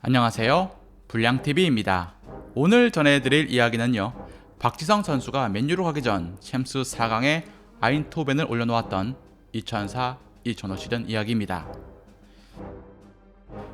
안녕하세요. 불량TV입니다. 오늘 전해드릴 이야기는요, 박지성 선수가 맨유로 가기 전 챔스 4강에 아인토벤을 올려놓았던 2004-2005 시즌 이야기입니다.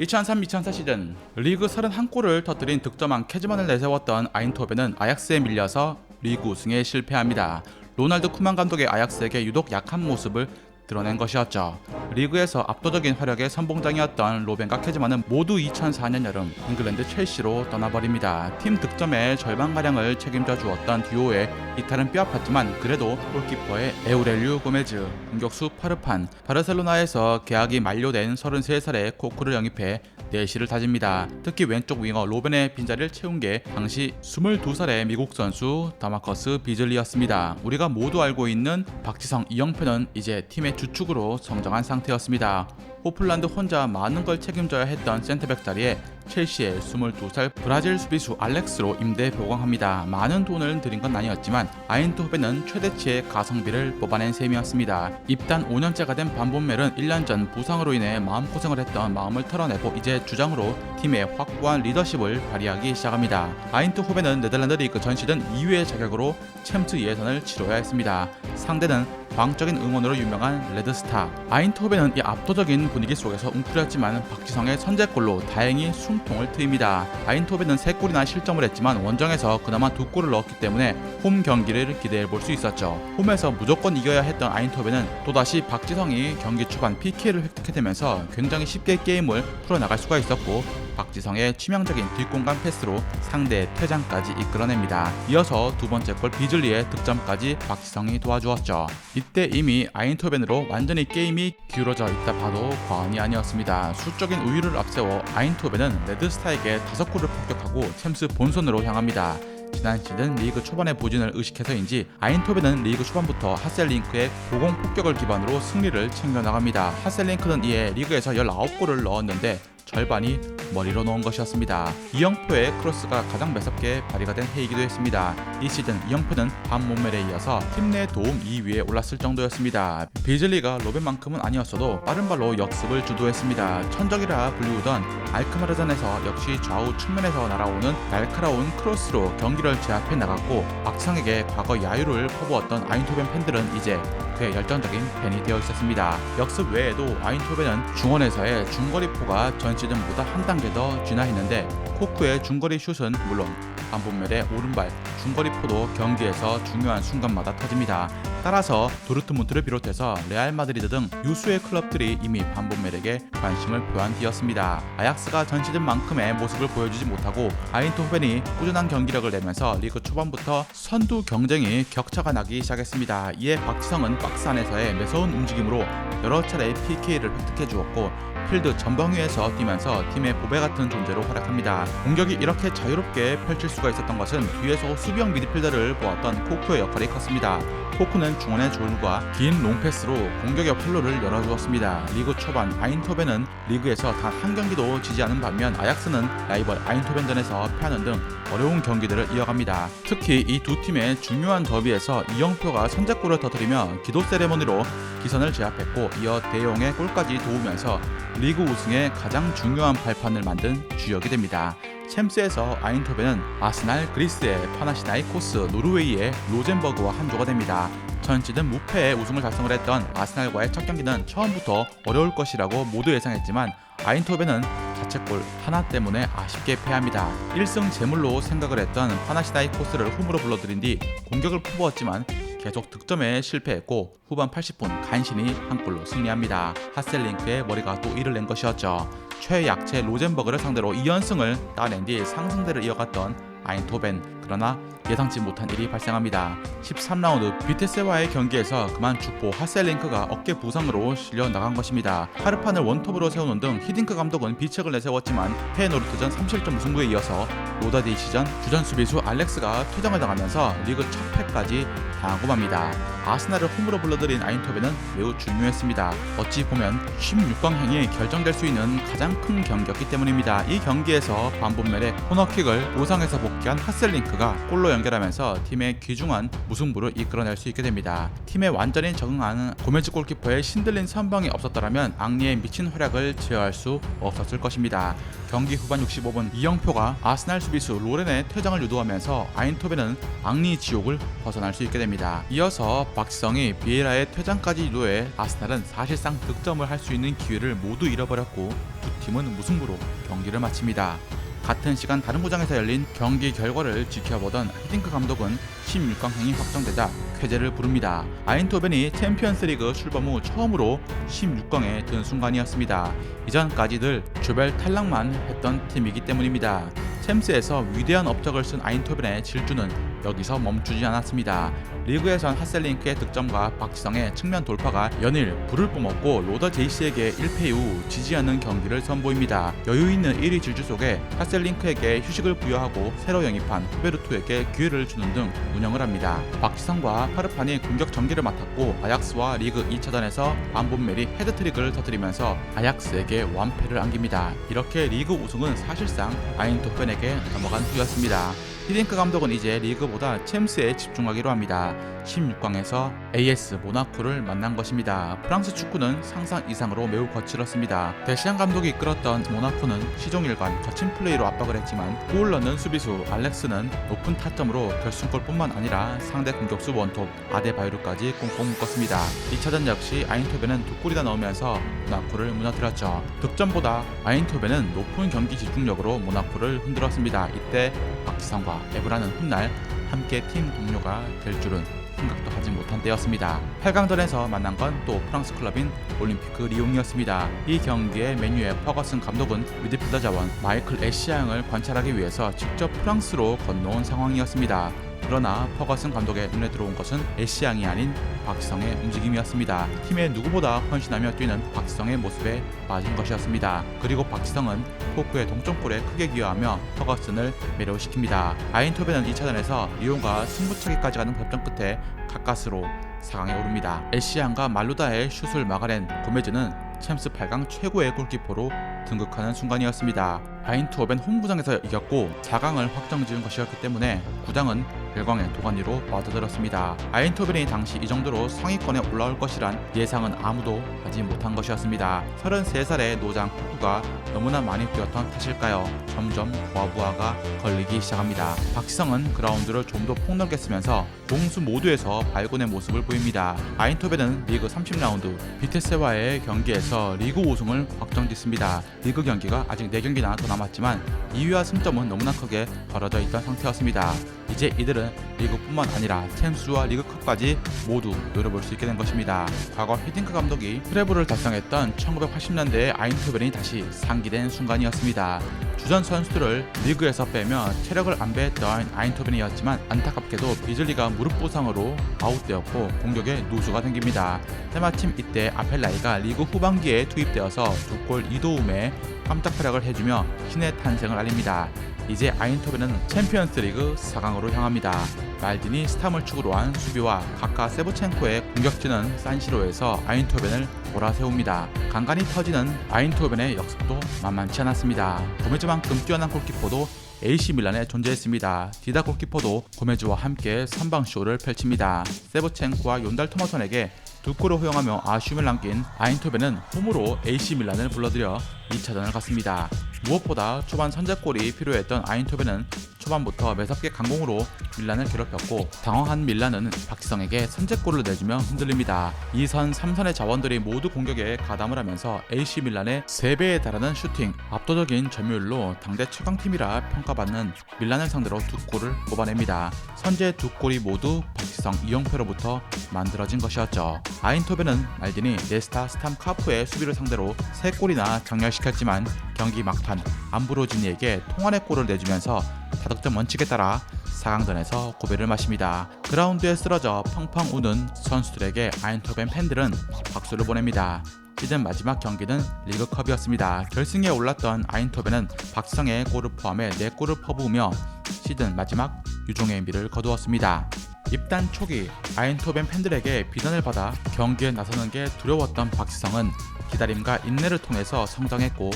2003-2004 시즌 리그 31골을 터뜨린 득점왕 캐즈만을 내세웠던 아인토벤은 아약스에 밀려서 리그 우승에 실패합니다. 로날드 쿠만 감독의 아약스에게 유독 약한 모습을 드러낸 것이었죠. 리그에서 압도적인 활약의 선봉장이었던 로벤과 캐즈만은 모두 2004년 여름 잉글랜드 첼시로 떠나버립니다. 팀 득점의 절반가량을 책임져 주었던 듀오의 이탈은 뼈아팠지만 그래도 골키퍼의 에우렐리우 고메즈, 공격수 파르판, 바르셀로나에서 계약이 만료된 33살의 코크를 영입해 내실을 다집니다. 특히 왼쪽 윙어 로벤의 빈자리를 채운 게 당시 22살의 미국 선수 다마커스 비즐리였습니다. 우리가 모두 알고 있는 박지성, 이영표는 이제 팀의 주축으로 성장한 상태였습니다. 호플란드 혼자 많은 걸 책임져야 했던 센터백 자리에 첼시의 22살 브라질 수비수 알렉스로 임대 보강합니다. 많은 돈을 들인 건 아니었지만 아인토벤은 최대치의 가성비를 뽑아낸 셈이었습니다. 입단 5년째가 된 반본멜은 1년 전 부상으로 인해 마음고생을 했던 마음을 털어내고 이제 주장으로 팀의 확고한 리더십을 발휘하기 시작합니다. 아인토벤은 네덜란드 리그 전 시즌 2위의 자격으로 챔스 예선을 치러야 했습니다. 상대는 광적인 응원으로 유명한 레드스타. 아인토벤은 이 압도적인 분위기 속에서 웅크렸지만 박지성의 선제골로 다행히 숨통을 트입니다. 아인토벤은 3골이나 실점을 했지만 원정에서 그나마 2골을 넣었기 때문에 홈 경기를 기대해 볼 수 있었죠. 홈에서 무조건 이겨야 했던 아인토벤은 또다시 박지성이 경기 초반 PK를 획득해내면서 굉장히 쉽게 게임을 풀어나갈 수가 있었고 박지성의 치명적인 뒷공간 패스로 상대의 퇴장까지 이끌어냅니다. 이어서 두 번째 골 비즐리의 득점까지 박지성이 도와주었죠. 이때 이미 아인토벤으로 완전히 게임이 기울어져 있다 봐도 과언이 아니었습니다. 수적인 우위를 앞세워 아인토벤은 레드스타에게 5골을 폭격하고 챔스 본선으로 향합니다. 지난 시즌 리그 초반의 부진을 의식해서인지 아인토벤은 리그 초반부터 하셀링크의 고공 폭격을 기반으로 승리를 챙겨나갑니다. 하셀링크는 이에 리그에서 19골을 넣었는데 절반이 머리로 넣은 것이었습니다. 이영표의 크로스가 가장 매섭게 발휘가 된 해이기도 했습니다. 이 시즌 이영표는 반몸멜에 이어서 팀 내 도움 2위에 올랐을 정도였습니다. 비즐리가 로벤만큼은 아니었어도 빠른 발로 역습을 주도했습니다. 천적이라 불리우던 알크마르전에서 역시 좌우 측면에서 날아오는 날카로운 크로스로 경기를 제압해 나갔고 박지성에게 과거 야유를 퍼부었던 아인토벤 팬들은 이제 그의 열정적인 팬이 되어 있었습니다. 역습 외에도 아인토벤은 중원에서의 중거리포가 전 시즌보다 한 단계 더 진화했는데 코크의 중거리 슛은 물론 반본멜의 오른발 중거리포도 경기에서 중요한 순간마다 터집니다. 따라서 도르트문트를 비롯해서 레알 마드리드 등 유수의 클럽들이 이미 반본멜에게 관심을 표한 뒤였습니다. 아약스가 전 시즌만큼의 모습을 보여주지 못하고 아인토벤이 꾸준한 경기력을 내면서 리그 초반부터 선두 경쟁이 격차가 나기 시작했습니다. 이에 박지성은 박스 안에서의 매서운 움직임으로 여러 차례 PK를 획득해 주었고 필드 전방위에서 뛰면서 팀의 보배 같은 존재로 활약합니다. 공격이 이렇게 자유롭게 펼칠 수가 있었던 것은 뒤에서 수비형 미드필더를 보았던 코크의 역할이 컸습니다. 코크는 중원의 졸과 긴 롱패스로 공격의 활로를 열어주었습니다. 리그 초반 아인토벤은 리그에서 단 한 경기도 지지 않은 반면 아약스는 라이벌 아인토벤전에서 패하는 등 어려운 경기들을 이어갑니다. 특히 이 두 팀의 중요한 더비에서 이영표가 선제골을 터뜨리며 기도 세레모니로 기선을 제압했고 이어 대용의 골까지 도우면서 리그 우승의 가장 중요한 발판을 만든 주역이 됩니다. 챔스에서 아인토벤은 아스날, 그리스의 파나시나이코스, 노르웨이의 로젠버그와 한조가 됩니다. 전 시즌 무패의 우승을 달성을 했던 아스날과의 첫 경기는 처음부터 어려울 것이라고 모두 예상했지만 아인토벤은 자책골 하나 때문에 아쉽게 패합니다. 1승 제물로 생각을 했던 파나시나이코스를 홈으로 불러들인 뒤 공격을 퍼부었지만 계속 득점에 실패했고 후반 80분 간신히 한 골로 승리합니다. 하셀링크의 머리가 또 일을 낸 것이었죠. 최약체 로젠버그를 상대로 2연승을 따낸 뒤 상승세를 이어갔던 아인토벤. 그러나 예상치 못한 일이 발생합니다. 13라운드 비테스와의 경기에서 그만 죽보 하셀링크가 어깨 부상으로 실려 나간 것입니다. 파르판을 원톱으로 세우는 등 히딩크 감독은 비책을 내세웠지만 페노르트전 3실점 무승부에 이어서 로다디 시전 주전 수비수 알렉스가 퇴장을 당하면서 리그 첫 패까지 당하고 맙니다. 아스날을 홈으로 불러들인 아인토벤은 매우 중요했습니다. 어찌 보면 16강행이 결정될 수 있는 가장 큰 경기였기 때문입니다. 이 경기에서 반본멜의 코너킥을 우상에서 복귀한 하셀링크 링크가 골로 연결하면서 팀의 귀중한 무승부를 이끌어낼 수 있게 됩니다. 팀에 완전히 적응하는 고메즈 골키퍼의 신들린 선방이 없었더라면 앙리의 미친 활약을 제어할 수 없었을 것입니다. 경기 후반 65분 이영표가 아스날 수비수 로렌의 퇴장을 유도하면서 아인토벤은 앙리 지옥을 벗어날 수 있게 됩니다. 이어서 박지성이 비에라의 퇴장까지 유도해 아스날은 사실상 득점을 할 수 있는 기회를 모두 잃어버렸고 두 팀은 무승부로 경기를 마칩니다. 같은 시간 다른 구장에서 열린 경기 결과를 지켜보던 히딩크 감독은 16강행이 확정되자 쾌재를 부릅니다. 아인토벤이 챔피언스리그 출범 후 처음으로 16강에 든 순간이었습니다. 이전까지 늘 조별 탈락만 했던 팀이기 때문입니다. 챔스에서 위대한 업적을 쓴 아인토벤의 질주는 여기서 멈추지 않았습니다. 리그에선 하셀링크의 득점과 박지성의 측면 돌파가 연일 불을 뿜었고 로더 제이시에게 1패 이후 지지 않는 경기를 선보입니다. 여유있는 1위 질주 속에 하셀링크에게 휴식을 부여하고 새로 영입한 후베르토에게 기회를 주는 등 운영을 합니다. 박지성과 파르판이 공격 전개를 맡았고 아약스와 리그 2차전에서 반본메리 헤드트릭을 터뜨리면서 아약스에게 완패를 안깁니다. 이렇게 리그 우승은 사실상 아인토벤에게 넘어간 후였습니다. 히딩크 감독은 이제 리그보다 챔스에 집중하기로 합니다. 16강에서 AS 모나코를 만난 것입니다. 프랑스 축구는 상상 이상으로 매우 거칠었습니다. 데시안 감독이 이끌었던 모나코는 시종일관 거친 플레이로 압박을 했지만 골 넣는 수비수 알렉스는 높은 타점으로 결승골뿐만 아니라 상대 공격수 원톱 아데바요르까지 꽁꽁 묶었습니다. 2차전 역시 아인토벤은 두 골이나 넣으면서 모나코를 무너뜨렸죠. 득점보다 아인토벤은 높은 경기 집중력으로 모나코를 흔들었습니다. 이때 박지성과 에브라는 훗날 함께 팀 동료가 될 줄은 생각도 하지 못한 때였습니다. 8강전에서 만난 건 또 프랑스 클럽인 올림피크 리옹이었습니다. 이 경기에 맨유의 퍼거슨 감독은 미드필더 자원 마이클 애쉬양을 관찰하기 위해서 직접 프랑스로 건너온 상황이었습니다. 그러나 퍼거슨 감독의 눈에 들어온 것은 애쉬양이 아닌 박지성의 움직임이었습니다. 팀의 누구보다 헌신하며 뛰는 박지성의 모습에 빠진 것이었습니다. 그리고 박지성은 포크의 동점골에 크게 기여하며 퍼거슨을 매료시킵니다. 아인토벤은 2차전에서 리옹과 승부차기까지 가는 접전 끝에 가까스로 4강에 오릅니다. 애쉬양과 말루다의 슛을 막아낸 고메즈는 챔스 8강 최고의 골키퍼로 등극하는 순간이었습니다. 아인토벤 홈구장에서 이겼고 4강을 확정지은 것이었기 때문에 구장은 열광의 도가니로 빠져들었습니다. 아인토벤이 당시 이 정도로 상위권에 올라올 것이란 예상은 아무도 하지 못한 것이었습니다. 33살의 노장 포크가 너무나 많이 뛰었던 탓일까요? 점점 부하부하가 걸리기 시작합니다. 박지성은 그라운드를 좀 더 폭넓게 쓰면서 공수 모두에서 발군의 모습을 보입니다. 아인토벤은 리그 30라운드 비테스와의 경기에서 리그 우승을 확정짓습니다. 리그 경기가 아직 4경기나 더 남았지만 2위와 승점은 너무나 크게 벌어져 있던 상태였습니다. 이제 이들은 리그뿐만 아니라 챔스와 리그컵까지 모두 노려볼 수 있게 된 것입니다. 과거 히딩크 감독이 트래블을 달성했던 1980년대의 아인토벤이 다시 상기된 순간이었습니다. 주전 선수들을 리그에서 빼며 체력을 안배했던 아인토벤이었지만 안타깝게도 비즐리가 무릎 부상으로 아웃되었고 공격에 누수가 생깁니다. 때마침 이때 아펠라이가 리그 후반기에 투입되어서 2골 2도움에 깜짝 활약을 해주며 신의 탄생을 알립니다. 이제 아인토벤은 챔피언스리그 4강으로 향합니다. 말디니 스탐을 축으로 한 수비와 카카 세브첸코의 공격진은 산시로에서 아인토벤을 몰아세웁니다. 간간히 터지는 아인토벤의 역습도 만만치 않았습니다. 고메즈만큼 뛰어난 골키퍼도 AC 밀란에 존재했습니다. 디다 골키퍼도 고메즈와 함께 선방쇼를 펼칩니다. 세브첸코와 욘달 토마손에게 2골을 허용하며 아쉬움을 남긴 아인토벤은 홈으로 AC 밀란을 불러들여 2차전을 갔습니다. 무엇보다 초반 선제골이 필요했던 아인토벤은 초반부터 매섭게 강공으로 밀란을 괴롭혔고 당황한 밀란은 박지성에게 선제골을 내주며 흔들립니다. 2선, 3선의 자원들이 모두 공격에 가담을 하면서 AC 밀란의 3배에 달하는 슈팅, 압도적인 점유율로 당대 최강팀이라 평가받는 밀란을 상대로 2골을 뽑아냅니다. 선제 2골이 모두 박지성, 이영표로부터 만들어진 것이었죠. 아인토벤은 말디니, 네스타, 스탐, 카프의 수비를 상대로 3골이나 정렬시켰지만 경기 막판 암브로지니에게 통안의 골을 내주면서 다득점 원칙에 따라 4강전에서 고배를 마십니다. 그라운드에 쓰러져 펑펑 우는 선수들에게 아인토벤 팬들은 박수를 보냅니다. 시즌 마지막 경기는 리그컵이었습니다. 결승에 올랐던 아인토벤은 박지성의 골을 포함해 4골을 퍼부으며 시즌 마지막 유종의 미를 거두었습니다. 입단 초기 아인토벤 팬들에게 비난을 받아 경기에 나서는 게 두려웠던 박지성은 기다림과 인내를 통해서 성장했고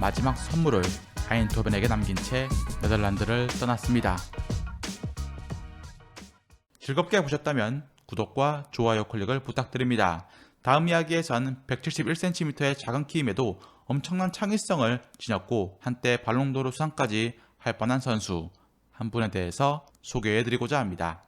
마지막 선물을 아인토벤에게 남긴 채 네덜란드를 떠났습니다. 즐겁게 보셨다면 구독과 좋아요 클릭을 부탁드립니다. 다음 이야기에선 171cm의 작은 키임에도 엄청난 창의성을 지녔고 한때 발롱도르 수상까지 할 뻔한 선수 한 분에 대해서 소개해드리고자 합니다.